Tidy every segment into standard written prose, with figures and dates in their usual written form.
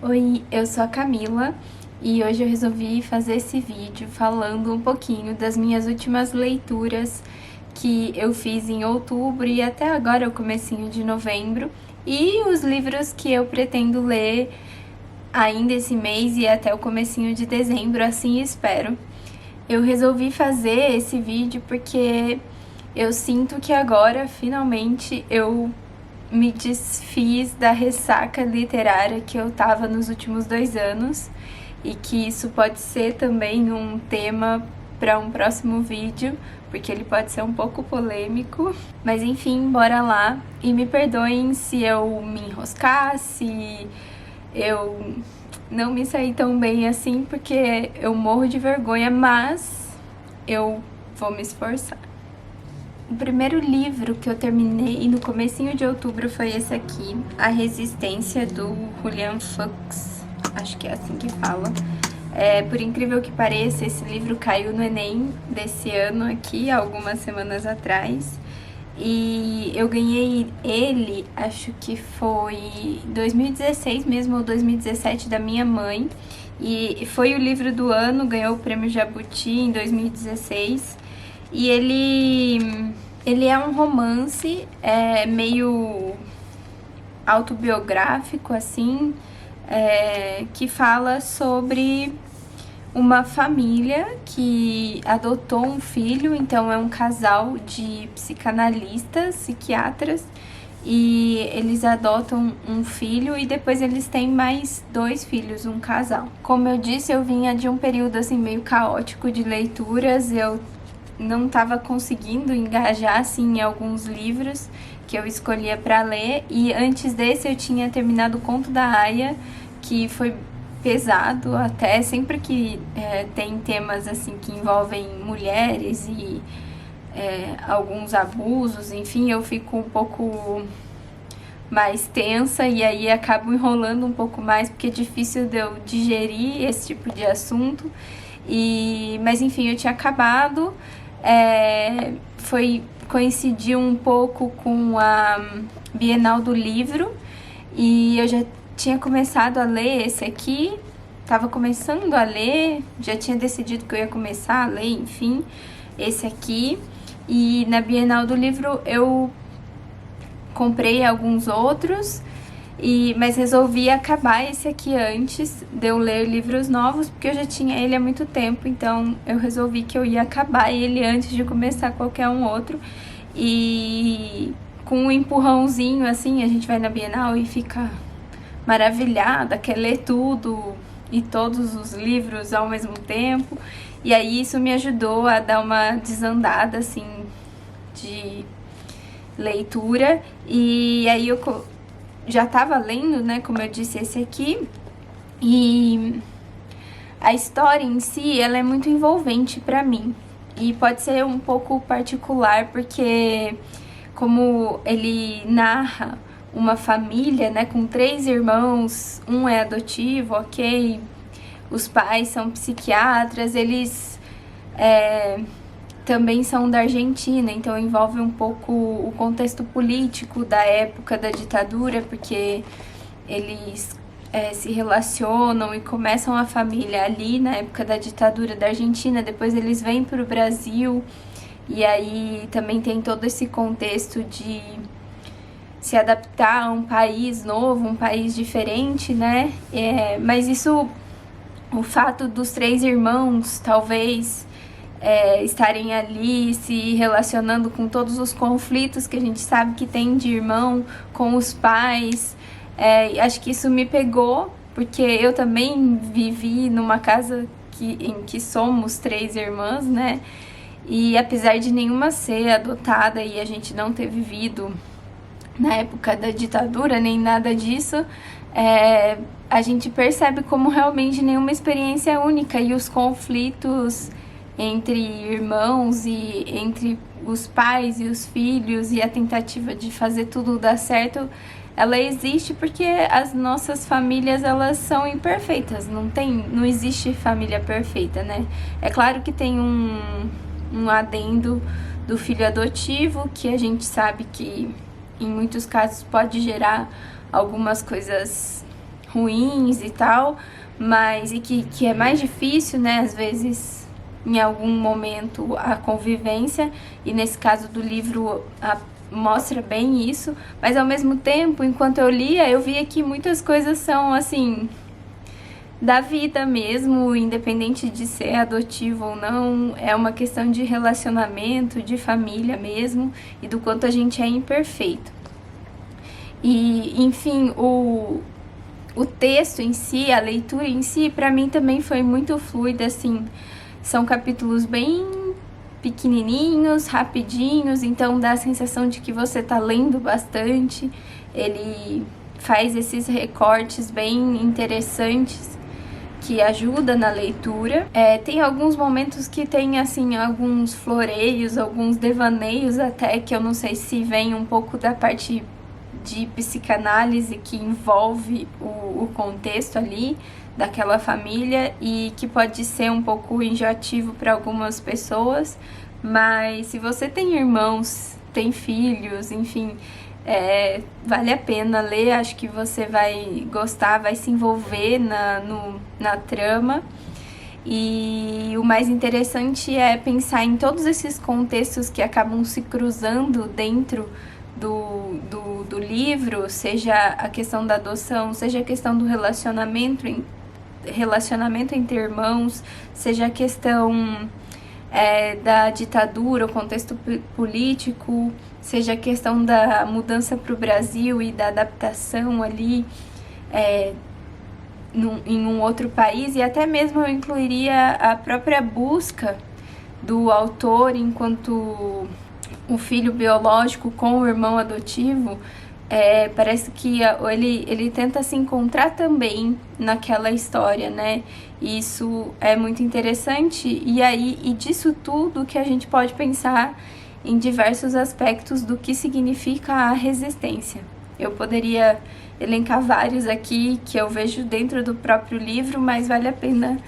Oi, eu sou a Camila e hoje eu resolvi fazer esse vídeo falando um pouquinho das minhas últimas leituras que eu fiz em outubro e até agora o comecinho de novembro, e os livros que eu pretendo ler ainda esse mês e até o comecinho de dezembro, assim espero. Eu resolvi fazer esse vídeo porque eu sinto que agora, finalmente, eu me desfiz da ressaca literária que eu tava nos últimos 2 anos, e que isso pode ser também um tema para um próximo vídeo, porque ele pode ser um pouco polêmico. Mas enfim, bora lá. E me perdoem se eu me enroscar, se eu não me saí tão bem assim, porque eu morro de vergonha, mas eu vou me esforçar. O primeiro livro que eu terminei no comecinho de outubro foi esse aqui, A Resistência, do Julian Fuchs, acho que é assim que fala. Por incrível que pareça, esse livro caiu no Enem desse ano aqui, algumas semanas atrás. E eu ganhei ele, acho que foi 2016 mesmo, ou 2017, da minha mãe. E foi o livro do ano, ganhou o prêmio Jabuti em 2016. E ele é um romance meio autobiográfico, assim, que fala sobre uma família que adotou um filho. Então é um casal de psicanalistas, psiquiatras, e eles adotam um filho e depois eles têm mais 2 filhos, um casal. Como eu disse, eu vinha de um período assim meio caótico de leituras, eu não estava conseguindo engajar assim em alguns livros que eu escolhia para ler, e antes desse eu tinha terminado o Conto da Aia, que foi pesado até, sempre que tem temas assim que envolvem mulheres e alguns abusos, enfim, eu fico um pouco mais tensa e aí acabo enrolando um pouco mais, porque é difícil de eu digerir esse tipo de assunto. Mas enfim, eu tinha acabado, coincidiu um pouco com a Bienal do Livro, e eu já tinha começado a ler esse aqui, estava começando a ler, já tinha decidido que eu ia começar a ler, enfim, esse aqui. E na Bienal do Livro eu comprei alguns outros, mas resolvi acabar esse aqui antes de eu ler livros novos, porque eu já tinha ele há muito tempo, então eu resolvi que eu ia acabar ele antes de começar qualquer um outro. E com um empurrãozinho, assim, a gente vai na Bienal e fica maravilhada, quer ler tudo e todos os livros ao mesmo tempo, e aí isso me ajudou a dar uma desandada, assim, de leitura. E aí eu já tava lendo, né, como eu disse, esse aqui, e a história em si, ela é muito envolvente pra mim, e pode ser um pouco particular, porque como ele narra uma família, né, com 3 irmãos, um é adotivo, ok, os pais são psiquiatras, eles também são da Argentina, então envolve um pouco o contexto político da época da ditadura, porque eles se relacionam e começam a família ali na época da ditadura da Argentina, depois eles vêm para o Brasil, e aí também tem todo esse contexto de se adaptar a um país novo, um país diferente, né? Mas isso, o fato dos 3 irmãos, talvez, estarem ali se relacionando com todos os conflitos que a gente sabe que tem de irmão com os pais, acho que isso me pegou, porque eu também vivi numa casa em que somos 3 irmãs, né? E apesar de nenhuma ser adotada e a gente não ter vivido na época da ditadura nem nada disso, a gente percebe como realmente nenhuma experiência é única, e os conflitos entre irmãos e entre os pais e os filhos, e a tentativa de fazer tudo dar certo, ela existe porque as nossas famílias, elas são imperfeitas, não existe família perfeita, né? É claro que tem um adendo do filho adotivo, que a gente sabe que em muitos casos pode gerar algumas coisas ruins e tal, mas que é mais difícil, né, às vezes, em algum momento, a convivência, e nesse caso do livro mostra bem isso, mas ao mesmo tempo, enquanto eu lia, eu via que muitas coisas são, assim, da vida mesmo, independente de ser adotivo ou não, é uma questão de relacionamento, de família mesmo, e do quanto a gente é imperfeito. E, enfim, o texto em si, a leitura em si, pra mim também foi muito fluida, assim, são capítulos bem pequenininhos, rapidinhos, então dá a sensação de que você tá lendo bastante. Ele faz esses recortes bem interessantes que ajuda na leitura. Tem alguns momentos que tem, assim, alguns floreios, alguns devaneios até, que eu não sei se vem um pouco da parte de psicanálise que envolve o contexto ali daquela família e que pode ser um pouco enjoativo para algumas pessoas, mas se você tem irmãos, tem filhos, enfim, vale a pena ler, acho que você vai gostar, vai se envolver na trama. E o mais interessante é pensar em todos esses contextos que acabam se cruzando dentro do livro, seja a questão da adoção, seja a questão do relacionamento entre irmãos, seja a questão da ditadura, o contexto político, seja a questão da mudança para o Brasil e da adaptação ali em um outro país, e até mesmo eu incluiria a própria busca do autor enquanto o filho biológico com o irmão adotivo. Parece que ele tenta se encontrar também naquela história, né? Isso é muito interessante, e disso tudo que a gente pode pensar em diversos aspectos do que significa a resistência. Eu poderia elencar vários aqui que eu vejo dentro do próprio livro, mas vale a pena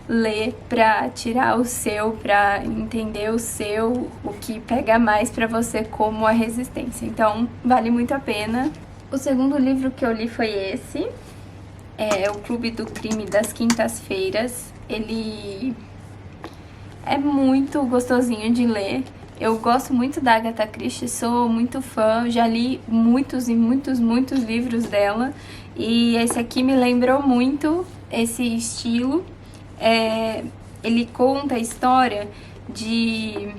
ler para tirar o seu, para entender o seu, o que pega mais para você como a resistência. Então, vale muito a pena. O segundo livro que eu li foi esse, O Clube do Crime das Quintas-Feiras. Ele é muito gostosinho de ler. Eu gosto muito da Agatha Christie, sou muito fã, já li muitos e muitos livros dela, e esse aqui me lembrou muito esse estilo. Ele conta a história de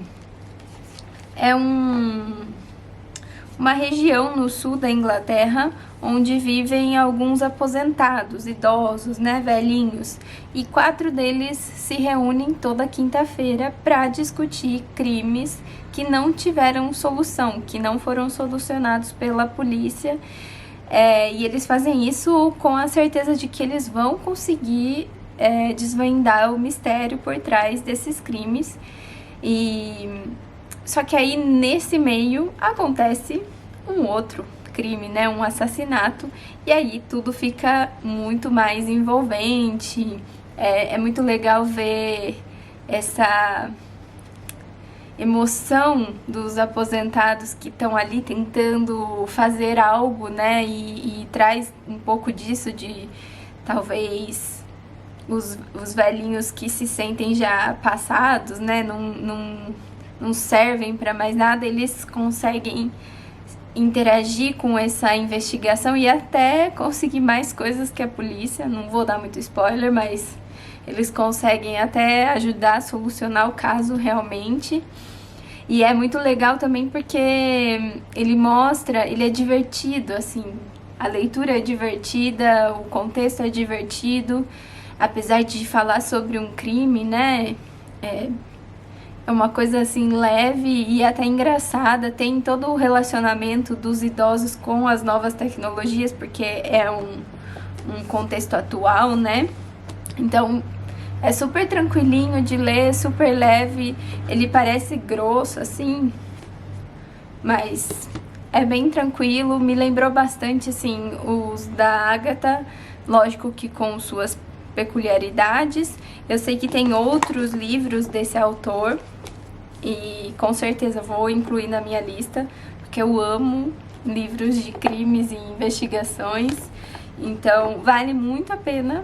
uma região no sul da Inglaterra onde vivem alguns aposentados, idosos, né, velhinhos, e 4 deles se reúnem toda quinta-feira para discutir crimes que não tiveram solução, que não foram solucionados pela polícia, e eles fazem isso com a certeza de que eles vão conseguir desvendar o mistério por trás desses crimes. Só que aí, nesse meio, acontece um outro crime, né? Um assassinato, e aí tudo fica muito mais envolvente. É muito legal ver essa emoção dos aposentados que estão ali tentando fazer algo, né? E traz um pouco disso de, talvez, os velhinhos que se sentem já passados, né? Não servem para mais nada, eles conseguem interagir com essa investigação e até conseguir mais coisas que a polícia. Não vou dar muito spoiler, mas eles conseguem até ajudar a solucionar o caso realmente. E é muito legal também porque ele é divertido, assim, a leitura é divertida, o contexto é divertido, apesar de falar sobre um crime, né? É uma coisa assim leve e até engraçada. Tem todo o relacionamento dos idosos com as novas tecnologias, porque é um contexto atual, né? Então é super tranquilinho de ler, super leve. Ele parece grosso assim, mas é bem tranquilo. Me lembrou bastante, assim, os da Agatha, lógico que com suas peculiaridades. Eu sei que tem outros livros desse autor e com certeza vou incluir na minha lista, porque eu amo livros de crimes e investigações. Então vale muito a pena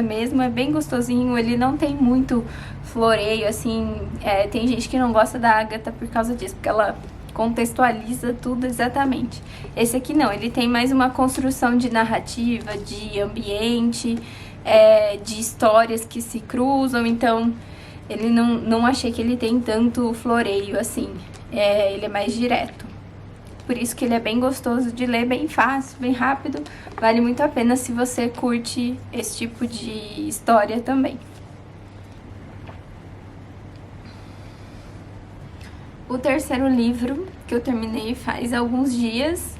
mesmo, é bem gostosinho, ele não tem muito floreio, assim, tem gente que não gosta da Agatha por causa disso, porque ela contextualiza tudo exatamente. Esse aqui não, ele tem mais uma construção de narrativa, de ambiente, de histórias que se cruzam, então ele não achei que ele tem tanto floreio assim, ele é mais direto. Por isso que ele é bem gostoso de ler, bem fácil, bem rápido. Vale muito a pena se você curte esse tipo de história também. O terceiro livro que eu terminei faz alguns dias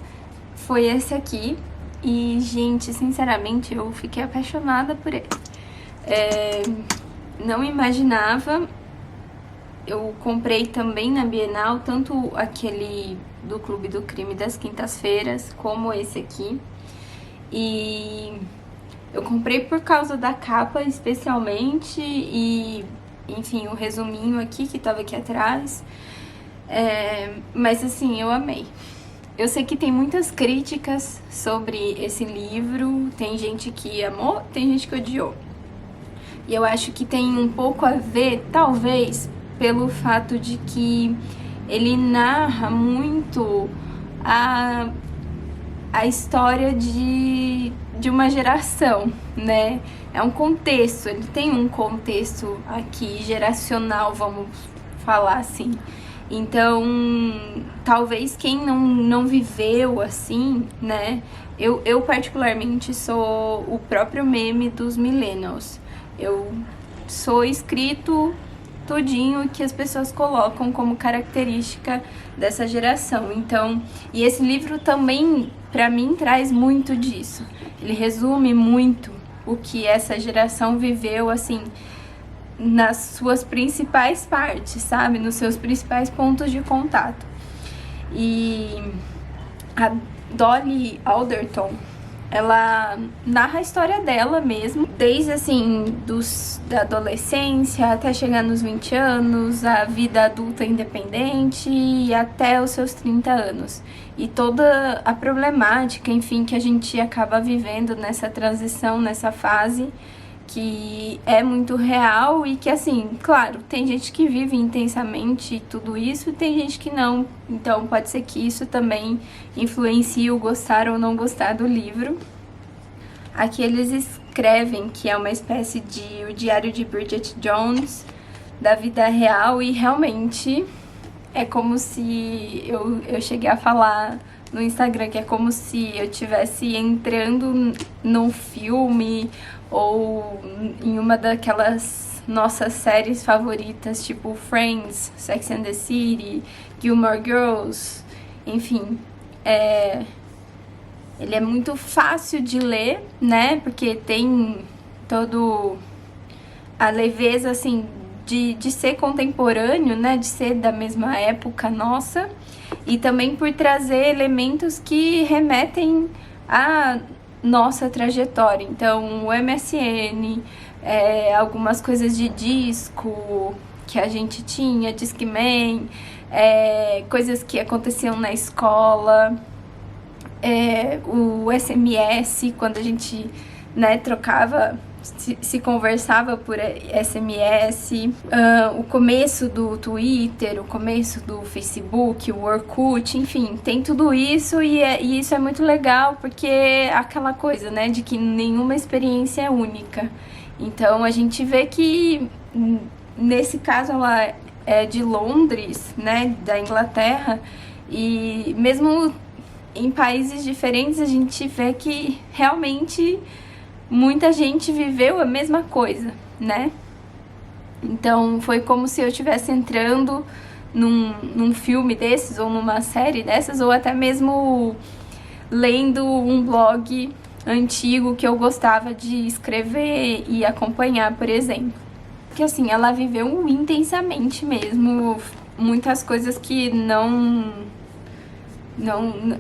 foi esse aqui. E, gente, sinceramente, eu fiquei apaixonada por ele. Não imaginava. Eu comprei também na Bienal, tanto aquele do Clube do Crime das Quintas-Feiras, como esse aqui. E eu comprei por causa da capa, especialmente, e, enfim, o resuminho aqui, que tava aqui atrás. Mas, assim, eu amei. Eu sei que tem muitas críticas sobre esse livro, tem gente que amou, tem gente que odiou. E eu acho que tem um pouco a ver, talvez, pelo fato de que ele narra muito a história de uma geração, né? É um contexto, ele tem um contexto aqui geracional, vamos falar assim. Então, talvez quem não viveu assim, né? Eu particularmente sou o próprio meme dos millennials. Eu sou escrito tudinho que as pessoas colocam como característica dessa geração. Então, e esse livro também, pra mim, traz muito disso. Ele resume muito o que essa geração viveu, assim, nas suas principais partes, sabe? Nos seus principais pontos de contato. E a Dolly Alderton, ela narra a história dela mesmo, desde assim, da adolescência até chegar nos 20 anos, a vida adulta independente e até os seus 30 anos. E toda a problemática, enfim, que a gente acaba vivendo nessa transição, nessa fase, que é muito real e que, assim, claro, tem gente que vive intensamente tudo isso e tem gente que não. Então pode ser que isso também influencie o gostar ou não gostar do livro. Aqui eles escrevem que é uma espécie de o diário de Bridget Jones da vida real e realmente é como se eu cheguei a falar no Instagram que é como se eu estivesse entrando num filme ou em uma daquelas nossas séries favoritas, tipo Friends, Sex and the City, Gilmore Girls, enfim. Ele é muito fácil de ler, né, porque tem todo a leveza, assim, de ser contemporâneo, né, de ser da mesma época nossa, e também por trazer elementos que remetem a nossa trajetória. Então, o MSN, algumas coisas de disco que a gente tinha, Discman, coisas que aconteciam na escola, o SMS, quando a gente, né, trocava, se conversava por SMS, o começo do Twitter, o começo do Facebook, o Orkut, enfim, tem tudo isso e isso é muito legal porque é aquela coisa, né, de que nenhuma experiência é única. Então a gente vê que nesse caso ela é de Londres, né, da Inglaterra, e mesmo em países diferentes a gente vê que realmente muita gente viveu a mesma coisa, né? Então foi como se eu estivesse entrando num filme desses, ou numa série dessas, ou até mesmo lendo um blog antigo que eu gostava de escrever e acompanhar, por exemplo. Porque assim, ela viveu intensamente mesmo, muitas coisas que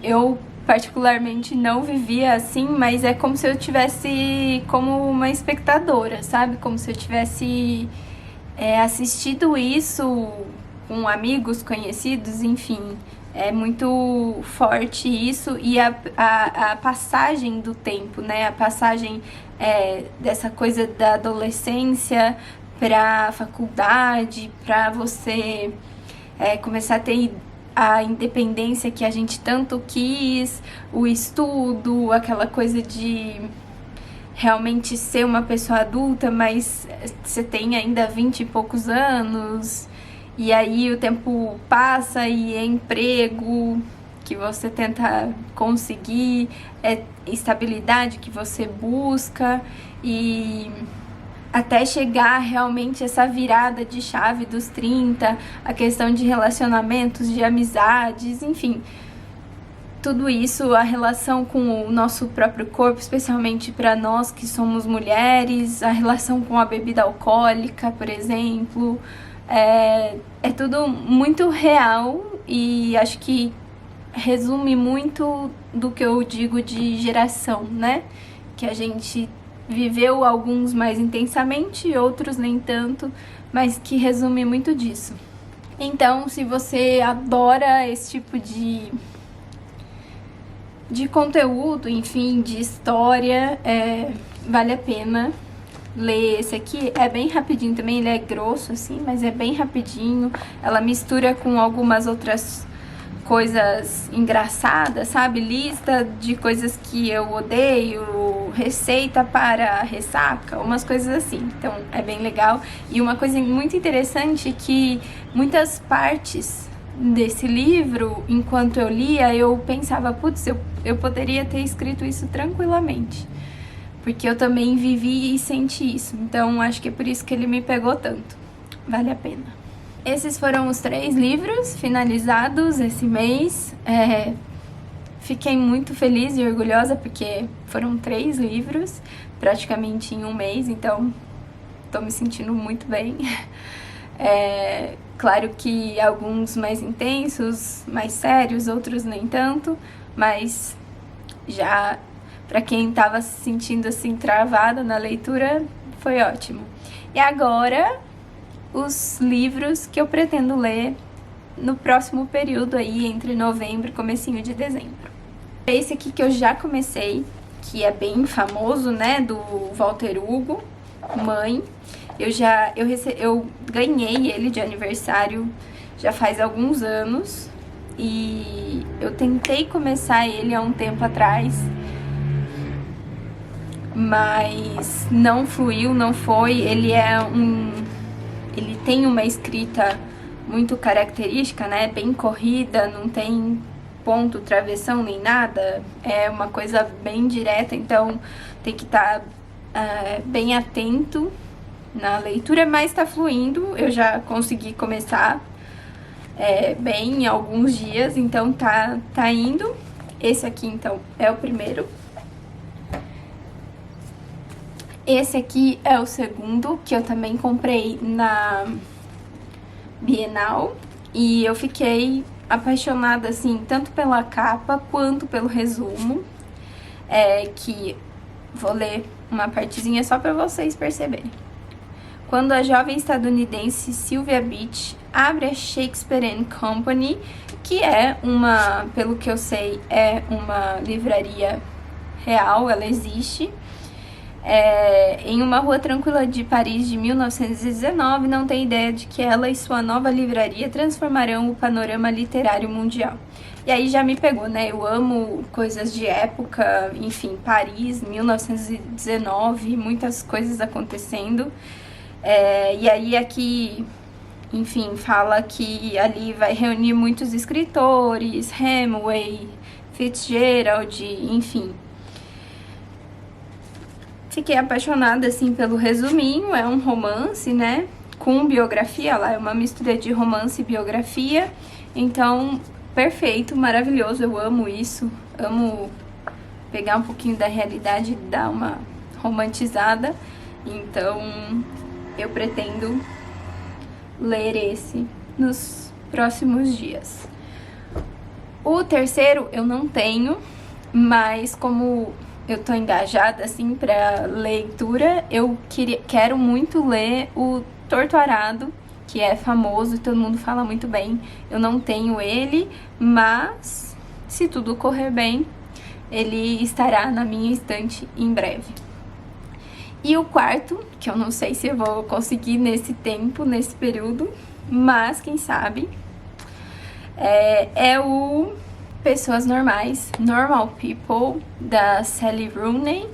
eu particularmente não vivia assim, mas é como se eu tivesse como uma espectadora, sabe? Como se eu tivesse assistido isso com amigos, conhecidos, enfim. É muito forte isso, e a passagem do tempo, né? A passagem dessa coisa da adolescência para faculdade, para você começar a ter a independência que a gente tanto quis, o estudo, aquela coisa de realmente ser uma pessoa adulta, mas você tem ainda 20 e poucos anos, e aí o tempo passa e é emprego que você tenta conseguir, é estabilidade que você busca, e até chegar realmente essa virada de chave dos 30, a questão de relacionamentos, de amizades, enfim, tudo isso, a relação com o nosso próprio corpo, especialmente para nós que somos mulheres, a relação com a bebida alcoólica, por exemplo, é tudo muito real, e acho que resume muito do que eu digo de geração, né? Que a gente viveu alguns mais intensamente, outros nem tanto, mas que resume muito disso. Então, se você adora esse tipo de conteúdo, enfim, de história, vale a pena ler esse aqui. É bem rapidinho também, ele é grosso assim, mas é bem rapidinho. Ela mistura com algumas outras coisas engraçadas, sabe? Lista de coisas que eu odeio, receita para ressaca, umas coisas assim. Então é bem legal. E uma coisa muito interessante é que muitas partes desse livro, enquanto eu lia, eu pensava, putz, eu poderia ter escrito isso tranquilamente, porque eu também vivi e senti isso. Então acho que é por isso que ele me pegou tanto. Vale a pena. Esses foram os 3 livros finalizados esse mês. Fiquei muito feliz e orgulhosa porque foram 3 livros praticamente em um mês, então tô me sentindo muito bem. Claro que alguns mais intensos, mais sérios, outros nem tanto, mas já para quem tava se sentindo assim travada na leitura, foi ótimo. E agora os livros que eu pretendo ler no próximo período aí, entre novembro e comecinho de dezembro. Esse aqui que eu já comecei, que é bem famoso, né, do Walter Hugo, Mãe. Eu ganhei ele de aniversário já faz alguns anos, e eu tentei começar ele há um tempo atrás, mas não fluiu, não foi. Ele tem uma escrita muito característica, né? Bem corrida, não tem ponto, travessão nem nada. É uma coisa bem direta, então tem que estar bem atento na leitura, mas tá fluindo. Eu já consegui começar bem em alguns dias, então tá indo. Esse aqui, então, é o primeiro. Esse aqui é o segundo, que eu também comprei na Bienal, e eu fiquei apaixonada, assim, tanto pela capa quanto pelo resumo, que vou ler uma partezinha só para vocês perceberem. Quando a jovem estadunidense Sylvia Beach abre a Shakespeare & Company, que é pelo que eu sei, é uma livraria real, ela existe, em uma rua tranquila de Paris de 1919, não tem ideia de que ela e sua nova livraria transformarão o panorama literário mundial. E aí já me pegou, né? Eu amo coisas de época, enfim, Paris, 1919, muitas coisas acontecendo. E aí aqui, enfim, fala que ali vai reunir muitos escritores, Hemingway, Fitzgerald, enfim. Fiquei apaixonada, assim, pelo resuminho. É um romance, né, com biografia, lá é uma mistura de romance e biografia. Então, perfeito, maravilhoso, eu amo isso. Amo pegar um pouquinho da realidade e dar uma romantizada. Então, eu pretendo ler esse nos próximos dias. O terceiro eu não tenho, mas como eu tô engajada, assim, pra leitura, eu quero muito ler o Torto Arado, que é famoso e todo mundo fala muito bem. Eu não tenho ele, mas se tudo correr bem, ele estará na minha estante em breve. E o quarto, que eu não sei se eu vou conseguir nesse tempo, nesse período, mas quem sabe, é o Pessoas Normais, Normal People, da Sally Rooney,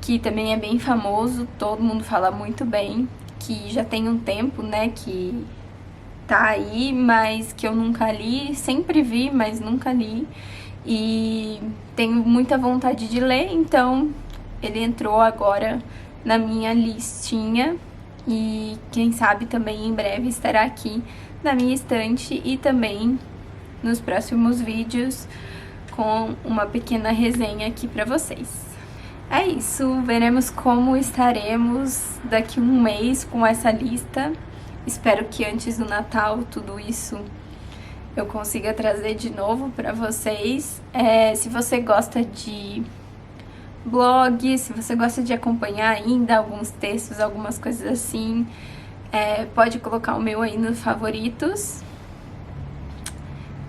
que também é bem famoso, todo mundo fala muito bem, que já tem um tempo, né, que tá aí, mas que eu nunca li, sempre vi, mas nunca li, e tenho muita vontade de ler, então ele entrou agora na minha listinha e quem sabe também em breve estará aqui na minha estante e também nos próximos vídeos com uma pequena resenha aqui pra vocês. É isso, veremos como estaremos daqui um mês com essa lista. Espero que antes do Natal tudo isso eu consiga trazer de novo pra vocês. Se você gosta de blog, se você gosta de acompanhar ainda alguns textos, algumas coisas assim, pode colocar o meu aí nos favoritos,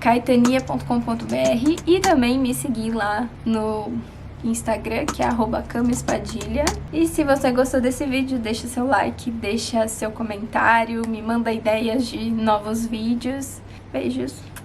caetania.com.br, e também me seguir lá no Instagram, que é @camaespadilha. E se você gostou desse vídeo, deixa seu like, deixa seu comentário, me manda ideias de novos vídeos. Beijos!